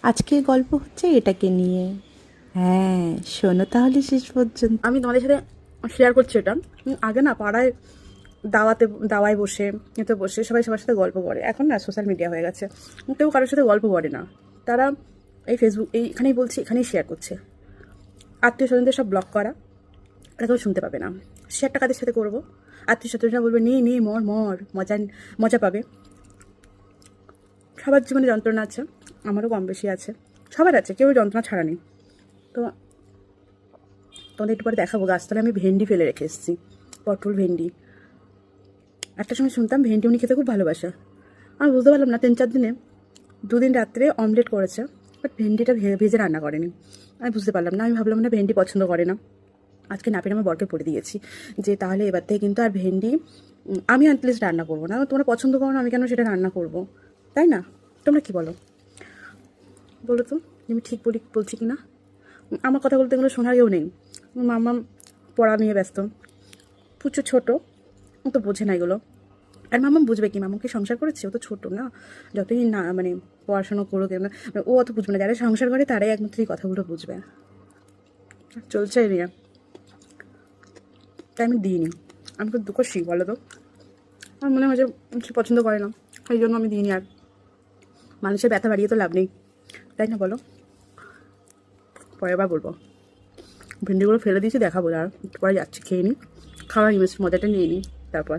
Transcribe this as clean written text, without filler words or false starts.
আজকে গল্প হচ্ছে এটাকে নিয়ে। হ্যাঁ, শোনো তাহলে শেষ পর্যন্ত। আমি তোমাদের সাথে শেয়ার করছি এটা। আগে না পাড়ায় দাওয়ায় বসে এতে বসে সবাই সবার সাথে গল্প করে। এখন না সোশ্যাল মিডিয়া হয়ে গেছে, কেউ কারোর সাথে গল্প করে না। তারা এই ফেসবুক এইখানেই বলছে, এখানেই শেয়ার করছে। আত্মীয় স্বজনদের সব ব্লক করা, এটা কেউ শুনতে পাবে না। শেয়ারটা কাদের সাথে করবো? আত্মীয় স্বজনরা বলবে নিয়ে নিয়ে মর মর, মজা মজা পাবে। সবার জীবনে যন্ত্রণা আছে, আমারও কম বেশি আছে, সবার আছে, কেউ যন্ত্রণা ছাড়া নেই। তো তোমাদের একটু পরে দেখাবো গাছতলায় আমি ভেন্ডি ফেলে রেখে এসেছি, পটল ভেন্ডি। একটা সময় শুনতাম ভেন্ডি উনি খেতে খুব ভালোবাসে। আমি বুঝতে পারলাম না 3-4 দিনে 2 দিন রাত্রে অমলেট করেছে, বাট ভেন্ডিটা ভেজে রান্না করেনি। আমি বুঝতে পারলাম না, আমি ভাবলাম না ভেন্ডি পছন্দ করে না। আজকে না পেরে আমার বরকে পড়ে দিয়েছি যে তাহলে এবার থেকে কিন্তু আর ভেন্ডি আমি অ্যাটলিস্ট রান্না করবো না। তোমরা পছন্দ করো না, আমি কেন সেটা রান্না করব? তাই না? তোমরা কি বলো? বলো তো আমি ঠিক বলছি কি না? আমার কথা বলতে এগুলো শোনার কেউ নেই। মামা পড়া নিয়ে ব্যস্ত, পুচু ছোট, ও তো বোঝে না এগুলো। আর মামা বুঝবে কি? মামাকে সংসার করেছে, ও তো ছোটো না। যতই না মানে পড়াশোনা করুক না, ও অত বুঝবে না। যারা সংসার করে তারাই একমাত্র এই কথাগুলো বুঝবে। চলছে এরিয়া, তাই আমি দিইনি। আমি খুব দুঃখী, বলো তো। আমার মনে হয় যে সে পছন্দ করে না, সেই জন্য আমি দিইনি। আর মানুষের ব্যথা বাড়িয়ে তো লাভ নেই, তাই না বলো? পরের বার বলবো। ভেন্ডিগুলো ফেলে দিয়েছি, দেখাবো। আর একটু পরে যাচ্ছি, খেয়ে নিই, খাওয়ার মজাটা নিয়ে নিই তারপর।